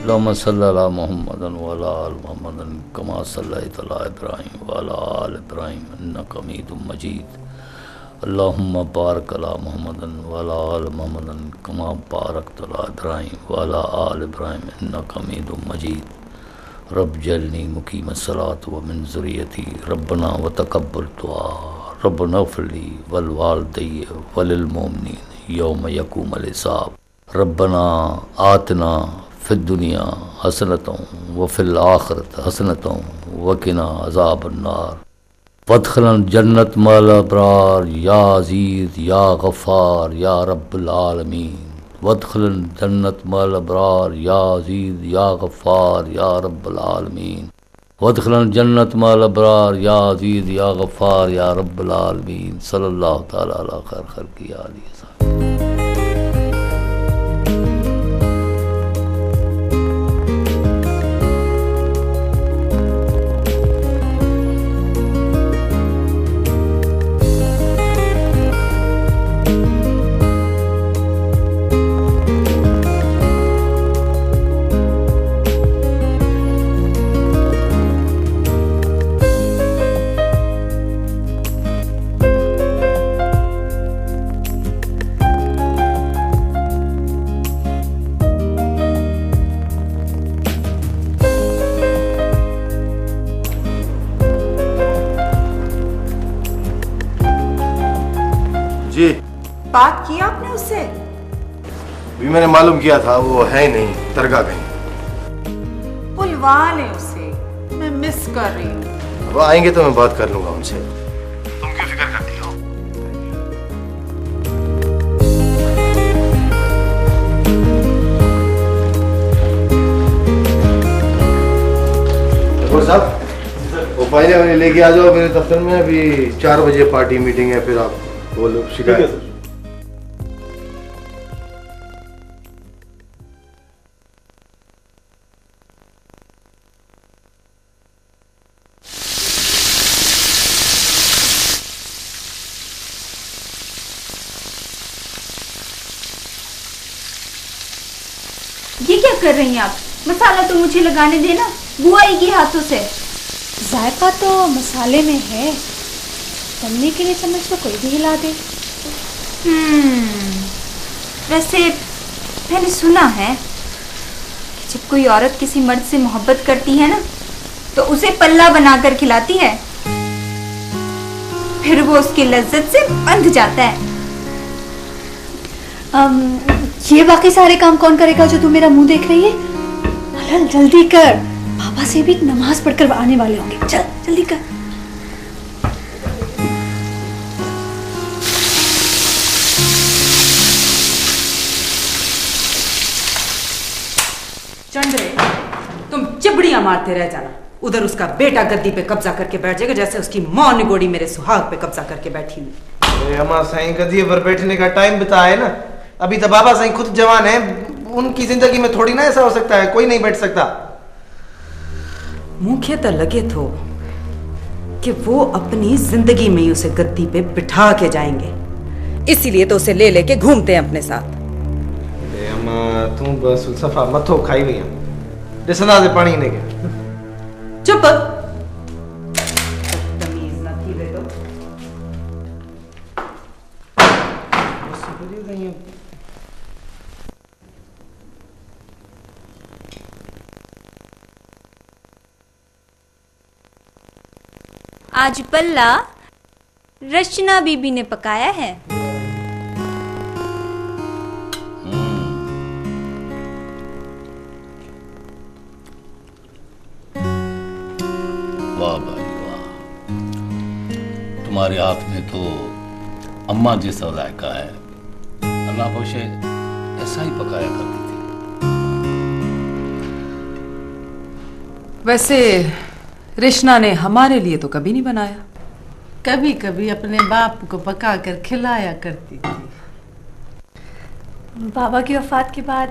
अल्लाहुम्मा सल्ली अला मुहम्मदन व अला आलि मुहम्मदन कमा सल्लैता अला इब्राहीम व अला आलि इब्राहीम इन्नका हमीदुम मजीद। अल्लाहुम्मा बारिक अला मुहम्मदन व अला आलि मुहम्मदन कमा बारकता अला इब्राहीम व अला आलि इब्राहीम इन्नका हमीदुम मजीद। रब जल्नी मुकीमस्सलात व मिन ज़ुर्रियती रब्बना व तक़ब्बल दुआ रब्बना इग़फ़िरली वल वालिदैय वलिल मोमिनीन यौम यक़ूमुल हिसाब। रब्बना आतना फ़िद दुनिया हसनतन व फ़िल आखिरति हसनतन व क़िना अज़ाबन्नार वदख़िलना जन्नत मअल अबरार या अज़ीज़ या गफ़्फ़ार या रब्बुल आलमीन। वदख़िलना जन्नत मअल अबरार या अज़ीज़ या गफ़्फ़ार या रब्बुल आलमीन। वदख़िलना जन्नत मअल अबरार या अज़ीज़ या गफ़्फ़ार या रब्बुल आलमीन। सल्लल्लाहु तआला अला खैर ख़ल्क़ि आलिहि वसल्लम। जी बात की आपने उससे? भी मैंने मालूम किया था, वो है ही नहीं, दरगाह गई। बुलवा ले उसे, मैं मिस कर रही हूँ। वो आएंगे तो मैं बात कर लूंगा उनसे। तुम क्यों फिक्र करती हो? साहब वो फाइलें वाले लेके आ जाओ मेरे दफ्तर में। अभी 4 बजे पार्टी मीटिंग है, फिर आप वो लोग शिकायत। ये क्या कर रही हैं आप? मसाला तो मुझे लगाने देना, बुआ के हाथों से। जायका तो मसाले में है, तलने के लिए चम्मच तो कोई भी हिला दे। वैसे मैंने सुना है कि जब कोई औरत किसी मर्द से मोहब्बत करती है ना, तो उसे पल्ला बनाकर खिलाती है, फिर वो उसकी लज्जत से बंध जाता है। ये बाकी सारे काम कौन करेगा जो तू मेरा मुंह देख रही है? हलल जल्दी कर, पापा से भी नमाज पढ़कर आने वाले होंगे। चल जल्दी कर। चंद्रे, तुम चिबड़ियां मारते रह जाना। उधर उसका बेटा गद्दी पे कब्जा करके बैठ जाएगा, जैसे उसकी माँ निगोड़ी मेरे सुहाग पे कब्जा करके बैठी हुई। अम्मा साईं गद्दी पर बैठने का टाइम बिता है ना। अभी तो बाबा साईं खुद जवान है, उनकी जिंदगी में थोड़ी ना ऐसा हो सकता है, कोई नहीं बैठ सकता। मुख्य तो लगे तो कि वो अपनी जिंदगी में ही उसे गद्दी पे बिठा के जाएंगे, इसीलिए तो उसे ले लेके घूमते हैं अपने साथ। अम्मा तू बस सफा मथो खाई हुई है, दिसना से पानी नहीं के। चुप। आज पल्ला रचना बीबी ने पकाया है। वाह भाई वाह, तुम्हारे हाथ में तो अम्मा जैसा जायका है। अल्लाह पोशे ऐसा ही पकाया करती थी। वैसे रिश्ना ने हमारे लिए तो कभी नहीं बनाया। कभी कभी अपने बाप को पका कर खिलाया करती थी। बाबा की वफात के बाद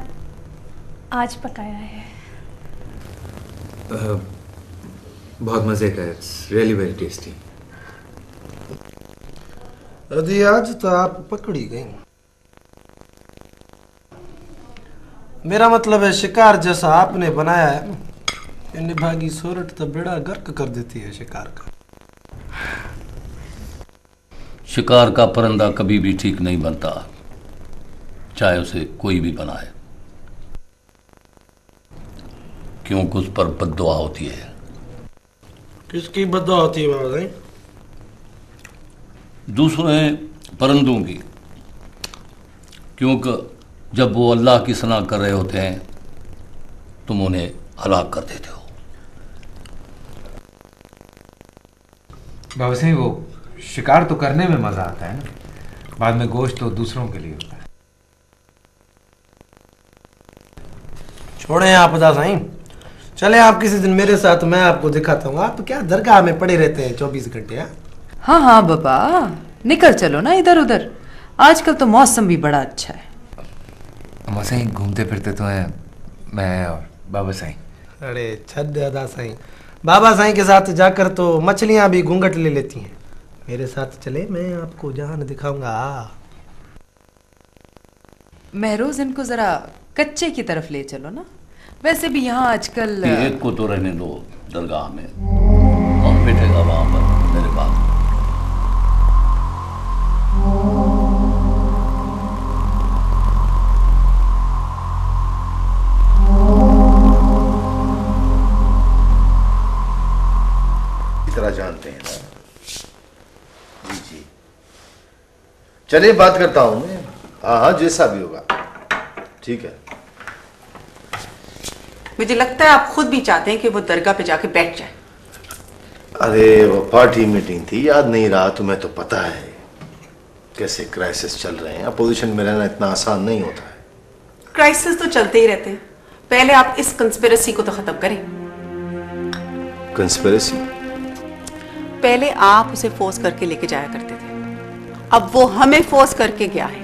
आज पकाया है। बहुत मजे का है, इट्स रियली वेरी टेस्टी। अरे आज तो आप पकड़ी गई। मेरा मतलब है शिकार जैसा आपने बनाया है ना, ये निभागी सोरठ तो बेड़ा गर्क कर देती है शिकार का। शिकार का परिंदा कभी भी ठीक नहीं बनता, चाहे उसे कोई भी बनाए, क्योंकि उस पर बद्दुआ होती है। किसकी बद्दुआ होती है बाबा जी? दूसरे परिंदों की, क्योंकि जब वो अल्लाह की सना कर रहे होते हैं तुम उन्हें हलाक कर देते हो। बाबा सिंह, वो शिकार तो करने में मजा आता है ना, बाद में गोश्त तो दूसरों के लिए होता है। छोड़े आप अदा साईं, चले आप किसी दिन मेरे साथ, मैं आपको दिखाता हूँ। आप क्या दरगाह में पड़े रहते हैं 24 घंटे? हाँ हाँ बाबा, निकल चलो ना इधर उधर, आजकल तो मौसम भी बड़ा अच्छा है। अम्मा साईं घूमते फिरते तो हैं, मैं और बाबा साईं। अरे छद अदा साईं, बाबा साईं के साथ जाकर तो मछलियां भी घूंघट ले लेती हैं। मेरे साथ चले, मैं आपको जहान दिखाऊंगा। महरोज, इनको जरा कच्चे की तरफ ले चलो ना, वैसे भी यहाँ आजकल। एक को तो रहने दो दरगाह में, कौन बैठेगा वहां पर मेरे पास? तरह जानते हैं ना जी। जी चलिए बात करता हूं मैं। हाँ हाँ, जैसा भी होगा ठीक है। मुझे लगता है आप खुद भी चाहते हैं कि वो दरगाह पे जाके बैठ जाए। अरे वो पार्टी मीटिंग थी, याद नहीं रहा? तुम्हें तो पता है कैसे क्राइसिस चल रहे हैं, अपोजिशन में रहना इतना आसान नहीं होता है। क्राइसिस तो चलते ही रहते हैं, पहले आप इस कंस्पिरेसी को तो खत्म करें। कंस्पिरेसी? पहले आप उसे फोर्स करके लेके जाया करते थे, अब वो हमें फोर्स करके गया है।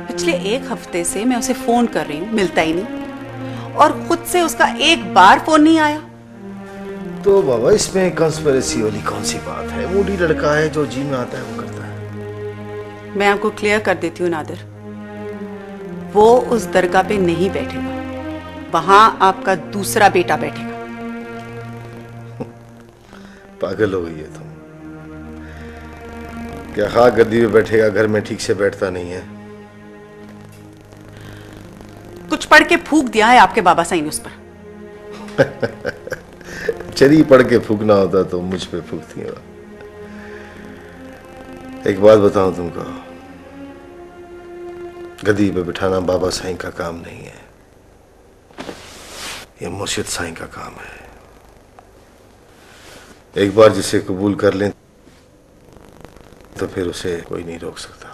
पिछले 1 हफ्ते से मैं उसे फोन कर रही हूँ, मिलता ही नहीं, और खुद से उसका एक बार फोन नहीं आया। तो बाबा इसमें कंस्पिरेसी वाली कौन सी बात है? मूडी लड़का है, जो जी में आता है वो करता है। मैं आपको क्लियर कर देती हूँ नादिर, वो उस दरगाह पे नहीं बैठेगा, वहां आपका दूसरा बेटा बैठेगा। पागल हो गई है तुम क्या? खाक गद्दी पे बैठेगा, घर में ठीक से बैठता नहीं है। कुछ पढ़ के फूंक दिया है आपके बाबा साईं ने उस पर। चरी पढ़ के फूकना होता तो मुझ पे फूकती है। एक बात बताऊं तुमको, गद्दी पे बिठाना बाबा साईं का काम नहीं है, ये मुर्शिद साईं का काम है। एक बार जिसे कबूल कर लें तो फिर उसे कोई नहीं रोक सकता।